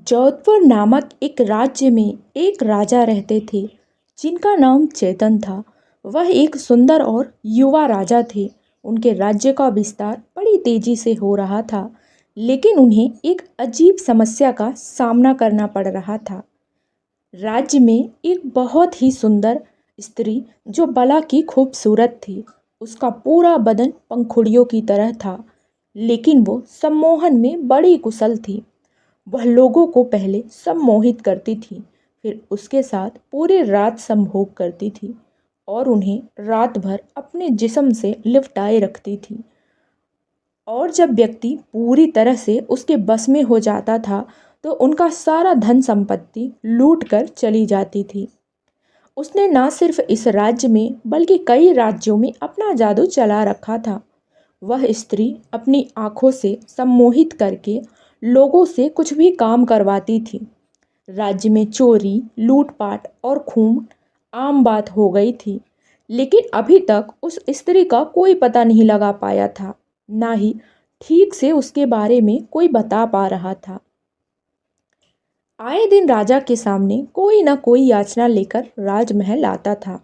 जोधपुर नामक एक राज्य में एक राजा रहते थे जिनका नाम चेतन था। वह एक सुंदर और युवा राजा थे। उनके राज्य का विस्तार बड़ी तेजी से हो रहा था, लेकिन उन्हें एक अजीब समस्या का सामना करना पड़ रहा था। राज्य में एक बहुत ही सुंदर स्त्री जो बला की खूबसूरत थी। उसका पूरा बदन पंखुड़ियों की तरह था, लेकिन वो सम्मोहन में बड़ी कुशल थी। वह लोगों को पहले सम्मोहित करती थी, फिर उसके साथ पूरी रात संभोग करती थी और उन्हें रात भर अपने जिस्म से लिपटाए रखती थी। और जब व्यक्ति पूरी तरह से उसके बस में हो जाता था, तो उनका सारा धन संपत्ति लूट कर चली जाती थी। उसने न सिर्फ इस राज्य में बल्कि कई राज्यों में अपना जादू चला रखा था। वह स्त्री अपनी आंखों से सम्मोहित करके लोगों से कुछ भी काम करवाती थी। राज्य में चोरी, लूटपाट और खून आम बात हो गई थी, लेकिन अभी तक उस स्त्री का कोई पता नहीं लगा पाया था, ना ही ठीक से उसके बारे में कोई बता पा रहा था। आए दिन राजा के सामने कोई ना कोई याचना लेकर राजमहल आता था।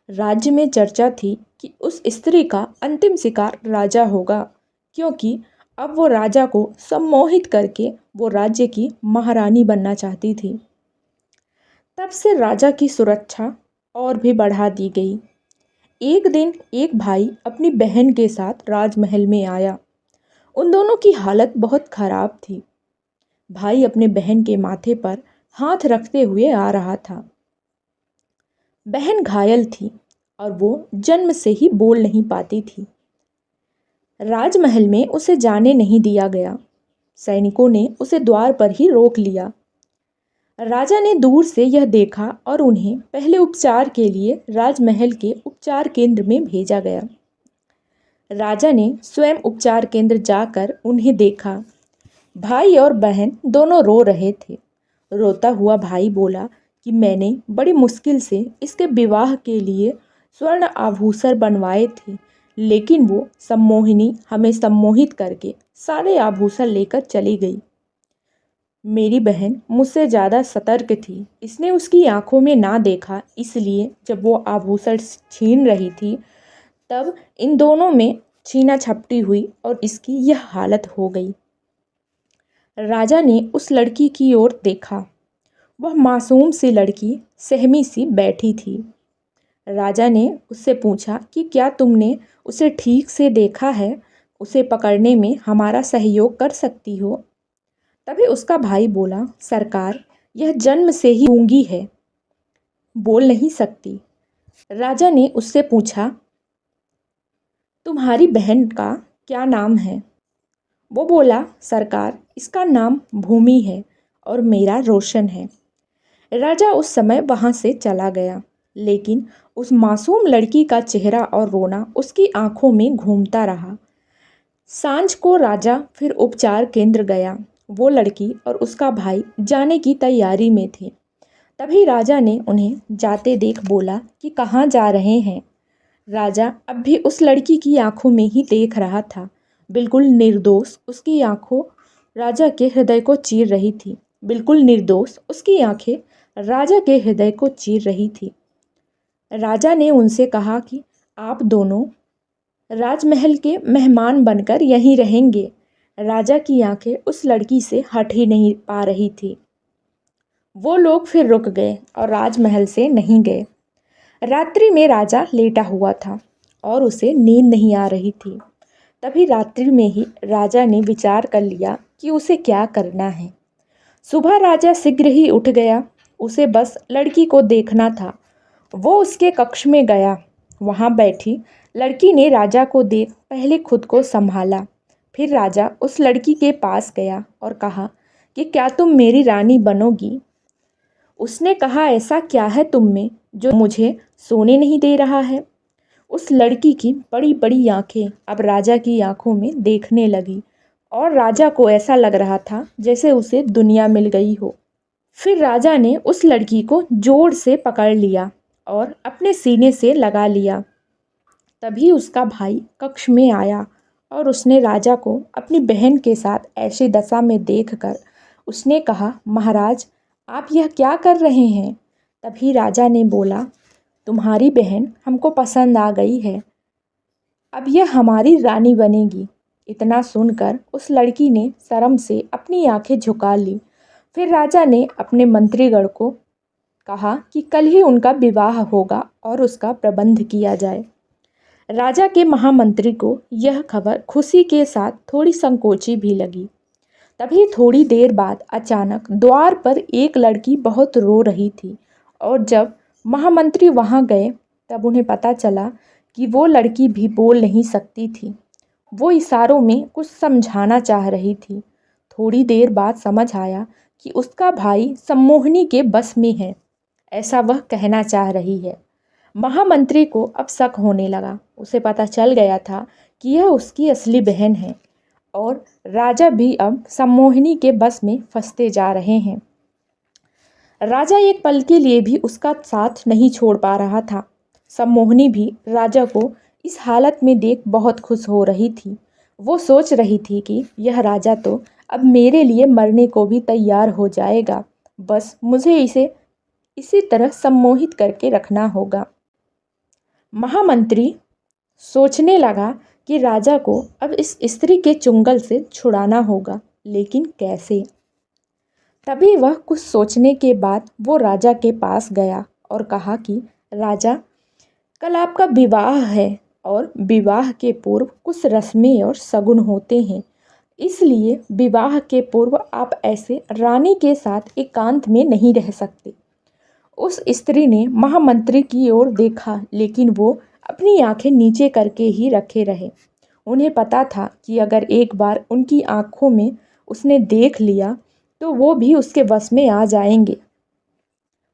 राज्य में चर्चा थी कि उस स्त्री का अंतिम शिकार राजा होगा, क्योंकि अब वो राजा को सम्मोहित करके वो राज्य की महारानी बनना चाहती थी। तब से राजा की सुरक्षा और भी बढ़ा दी गई। एक दिन एक भाई अपनी बहन के साथ राजमहल में आया। उन दोनों की हालत बहुत खराब थी। भाई अपने बहन के माथे पर हाथ रखते हुए आ रहा था। बहन घायल थी और वो जन्म से ही बोल नहीं पाती थी। राजमहल में उसे जाने नहीं दिया गया। सैनिकों ने उसे द्वार पर ही रोक लिया। राजा ने दूर से यह देखा और उन्हें पहले उपचार के लिए राजमहल के उपचार केंद्र में भेजा गया। राजा ने स्वयं उपचार केंद्र जाकर उन्हें देखा। भाई और बहन दोनों रो रहे थे। रोता हुआ भाई बोला कि मैंने बड़ी मुश्किल से इसके विवाह के लिए स्वर्ण आभूषण बनवाए थे, लेकिन वो सम्मोहिनी हमें सम्मोहित करके सारे आभूषण लेकर चली गई। मेरी बहन मुझसे ज़्यादा सतर्क थी। इसने उसकी आंखों में ना देखा, इसलिए जब वो आभूषण छीन रही थी, तब इन दोनों में छीना झपटी हुई और इसकी यह हालत हो गई। राजा ने उस लड़की की ओर देखा। वह मासूम सी लड़की सहमी सी बैठी थी। राजा ने उससे पूछा कि क्या तुमने उसे ठीक से देखा है? उसे पकड़ने में हमारा सहयोग कर सकती हो? तभी उसका भाई बोला, सरकार, यह जन्म से ही गूंगी है, बोल नहीं सकती। राजा ने उससे पूछा, तुम्हारी बहन का क्या नाम है? वो बोला, सरकार, इसका नाम भूमि है और मेरा रोशन है। राजा उस समय वहाँ से चला गया, लेकिन उस मासूम लड़की का चेहरा और रोना उसकी आंखों में घूमता रहा। सांझ को राजा फिर उपचार केंद्र गया। वो लड़की और उसका भाई जाने की तैयारी में थे। तभी राजा ने उन्हें जाते देख बोला कि कहाँ जा रहे हैं? राजा अब भी उस लड़की की आंखों में ही देख रहा था। बिल्कुल निर्दोष उसकी आंखों राजा के हृदय को चीर रही थी। बिल्कुल निर्दोष उसकी आंखें राजा के हृदय को चीर रही थी। राजा ने उनसे कहा कि आप दोनों राजमहल के मेहमान बनकर यहीं रहेंगे। राजा की आंखें उस लड़की से हट ही नहीं पा रही थी। वो लोग फिर रुक गए और राजमहल से नहीं गए। रात्रि में राजा लेटा हुआ था और उसे नींद नहीं आ रही थी। तभी रात्रि में ही राजा ने विचार कर लिया कि उसे क्या करना है। सुबह राजा शीघ्र ही उठ गया। उसे बस लड़की को देखना था। वो उसके कक्ष में गया। वहाँ बैठी लड़की ने राजा को देख पहले खुद को संभाला। फिर राजा उस लड़की के पास गया और कहा कि क्या तुम मेरी रानी बनोगी? उसने कहा, ऐसा क्या है तुम में जो मुझे सोने नहीं दे रहा है? उस लड़की की बड़ी बड़ी आंखें अब राजा की आंखों में देखने लगी और राजा को ऐसा लग रहा था जैसे उसे दुनिया मिल गई हो। फिर राजा ने उस लड़की को जोर से पकड़ लिया और अपने सीने से लगा लिया। तभी उसका भाई कक्ष में आया और उसने राजा को अपनी बहन के साथ ऐसी दशा में देखकर उसने कहा, महाराज आप यह क्या कर रहे हैं? तभी राजा ने बोला, तुम्हारी बहन हमको पसंद आ गई है, अब यह हमारी रानी बनेगी। इतना सुनकर उस लड़की ने शर्म से अपनी आंखें झुका ली। फिर राजा ने अपने मंत्रीगण को कहा कि कल ही उनका विवाह होगा और उसका प्रबंध किया जाए। राजा के महामंत्री को यह खबर खुशी के साथ थोड़ी संकोची भी लगी। तभी थोड़ी देर बाद अचानक द्वार पर एक लड़की बहुत रो रही थी और जब महामंत्री वहां गए तब उन्हें पता चला कि वो लड़की भी बोल नहीं सकती थी। वो इशारों में कुछ समझाना चाह रही थी। थोड़ी देर बाद समझ आया कि उसका भाई सम्मोहनी के बस में है, ऐसा वह कहना चाह रही है। महामंत्री को अब शक होने लगा। उसे पता चल गया था कि यह उसकी असली बहन है और राजा भी अब सम्मोहिनी के बस में फंसते जा रहे हैं। राजा एक पल के लिए भी उसका साथ नहीं छोड़ पा रहा था। सम्मोहिनी भी राजा को इस हालत में देख बहुत खुश हो रही थी। वो सोच रही थी कि यह राजा तो अब मेरे लिए मरने को भी तैयार हो जाएगा, बस मुझे इसे इसी तरह सम्मोहित करके रखना होगा। महामंत्री सोचने लगा कि राजा को अब इस स्त्री के चुंगल से छुड़ाना होगा, लेकिन कैसे? तभी वह कुछ सोचने के बाद वो राजा के पास गया और कहा कि राजा, कल आपका विवाह है और विवाह के पूर्व कुछ रस्में और शगुन होते हैं, इसलिए विवाह के पूर्व आप ऐसे रानी के साथ एकांत में नहीं रह सकते। उस स्त्री ने महामंत्री की ओर देखा, लेकिन वो अपनी आंखें नीचे करके ही रखे रहे। उन्हें पता था कि अगर एक बार उनकी आंखों में उसने देख लिया तो वो भी उसके वश में आ जाएंगे।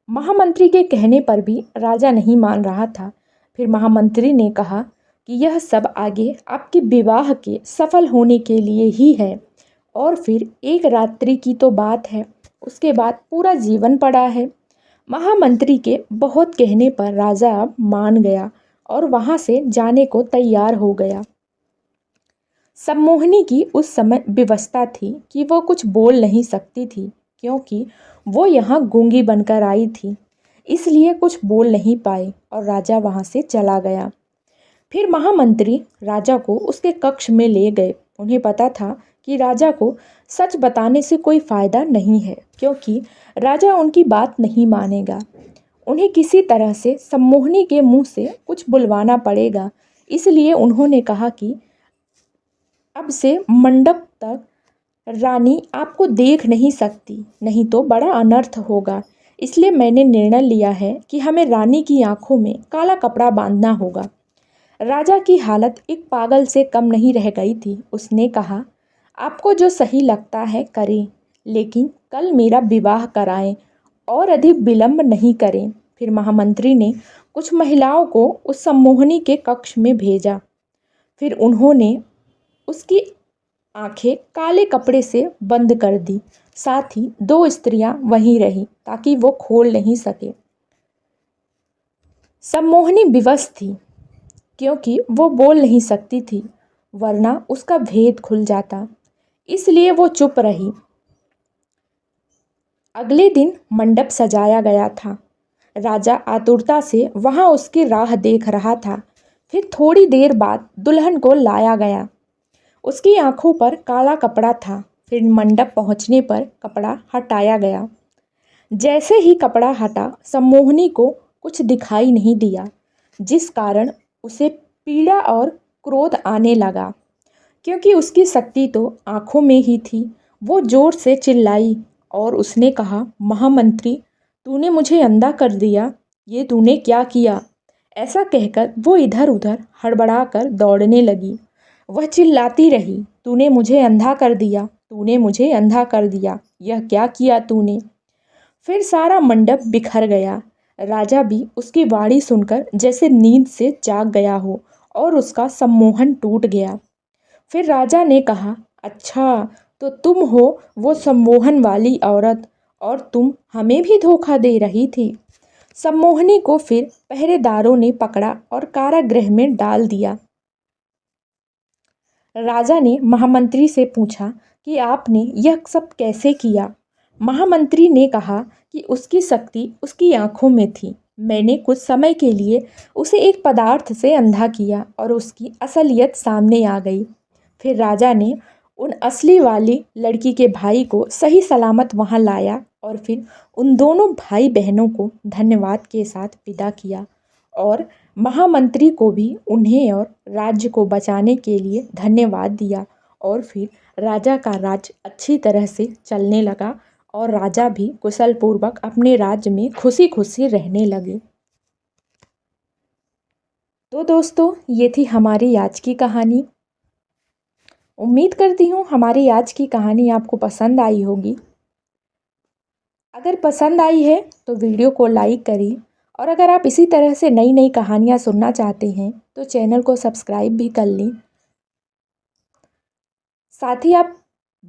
महामंत्री के कहने पर भी राजा नहीं मान रहा था। फिर महामंत्री ने कहा कि यह सब आगे आपके विवाह के सफल होने के लिए ही है, और फिर एक रात्रि की तो बात है, उसके बाद पूरा जीवन पड़ा है। महामंत्री के बहुत कहने पर राजा अब मान गया और वहां से जाने को तैयार हो गया। सम्मोहिनी की उस समय विवशता थी कि वो कुछ बोल नहीं सकती थी, क्योंकि वो यहाँ गूंगी बनकर आई थी, इसलिए कुछ बोल नहीं पाई और राजा वहाँ से चला गया। फिर महामंत्री राजा को उसके कक्ष में ले गए। उन्हें पता था कि राजा को सच बताने से कोई फ़ायदा नहीं है, क्योंकि राजा उनकी बात नहीं मानेगा। उन्हें किसी तरह से सम्मोहिनी के मुंह से कुछ बुलवाना पड़ेगा, इसलिए उन्होंने कहा कि अब से मंडप तक रानी आपको देख नहीं सकती, नहीं तो बड़ा अनर्थ होगा। इसलिए मैंने निर्णय लिया है कि हमें रानी की आंखों में काला कपड़ा बांधना होगा। राजा की हालत एक पागल से कम नहीं रह गई थी। उसने कहा, आपको जो सही लगता है करें, लेकिन कल मेरा विवाह कराएं और अधिक विलंब नहीं करें। फिर महामंत्री ने कुछ महिलाओं को उस सम्मोहिनी के कक्ष में भेजा। फिर उन्होंने उसकी आंखें काले कपड़े से बंद कर दी। साथ ही दो स्त्रियां वहीं रहीं ताकि वो खोल नहीं सके। सम्मोहिनी विवश थी, क्योंकि वो बोल नहीं सकती थी, वरना उसका भेद खुल जाता, इसलिए वो चुप रही। अगले दिन मंडप सजाया गया था। राजा आतुरता से वहां उसकी राह देख रहा था। फिर थोड़ी देर बाद दुल्हन को लाया गया। उसकी आंखों पर काला कपड़ा था। फिर मंडप पहुंचने पर कपड़ा हटाया गया। जैसे ही कपड़ा हटा, सम्मोहिनी को कुछ दिखाई नहीं दिया, जिस कारण उसे पीड़ा और क्रोध आने लगा, क्योंकि उसकी शक्ति तो आंखों में ही थी। वो जोर से चिल्लाई और उसने कहा, महामंत्री, तूने मुझे अंधा कर दिया, ये तूने क्या किया? ऐसा कहकर वो इधर उधर हड़बड़ाकर दौड़ने लगी। वह चिल्लाती रही, तूने मुझे अंधा कर दिया, तूने मुझे अंधा कर दिया, यह क्या किया तूने? फिर सारा मंडप बिखर गया। राजा भी उसकी वाणी सुनकर जैसे नींद से जाग गया हो और उसका सम्मोहन टूट गया। फिर राजा ने कहा, अच्छा, तो तुम हो वो सम्मोहन वाली औरत, और तुम हमें भी धोखा दे रही थी। सम्मोहिनी को फिर पहरेदारों ने पकड़ा और कारागृह में डाल दिया। राजा ने महामंत्री से पूछा कि आपने यह सब कैसे किया? महामंत्री ने कहा कि उसकी शक्ति उसकी आँखों में थी। मैंने कुछ समय के लिए उसे एक पदार्थ से अंधा किया और उसकी असलियत सामने आ गई। फिर राजा ने उन असली वाली लड़की के भाई को सही सलामत वहाँ लाया और फिर उन दोनों भाई बहनों को धन्यवाद के साथ विदा किया और महामंत्री को भी उन्हें और राज्य को बचाने के लिए धन्यवाद दिया। और फिर राजा का राज्य अच्छी तरह से चलने लगा और राजा भी कुशलपूर्वक अपने राज्य में खुशी खुशी रहने लगे। तो दोस्तों, ये थी हमारी आज की कहानी। उम्मीद करती हूँ हमारी आज की कहानी आपको पसंद आई होगी। अगर पसंद आई है तो वीडियो को लाइक करिए और अगर आप इसी तरह से नई नई कहानियाँ सुनना चाहते हैं तो चैनल को सब्सक्राइब भी कर लें। साथ ही आप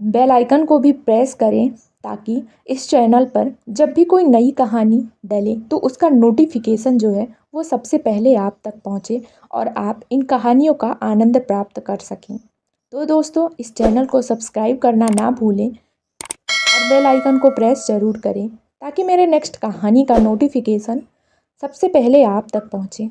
बेल आइकन को भी प्रेस करें ताकि इस चैनल पर जब भी कोई नई कहानी डले तो उसका नोटिफिकेशन जो है वो सबसे पहले आप तक पहुँचे और आप इन कहानियों का आनंद प्राप्त कर सकें। तो दोस्तों, इस चैनल को सब्सक्राइब करना ना भूलें और बेल आइकन को प्रेस ज़रूर करें ताकि मेरे नेक्स्ट कहानी का नोटिफिकेशन सबसे पहले आप तक पहुँचे।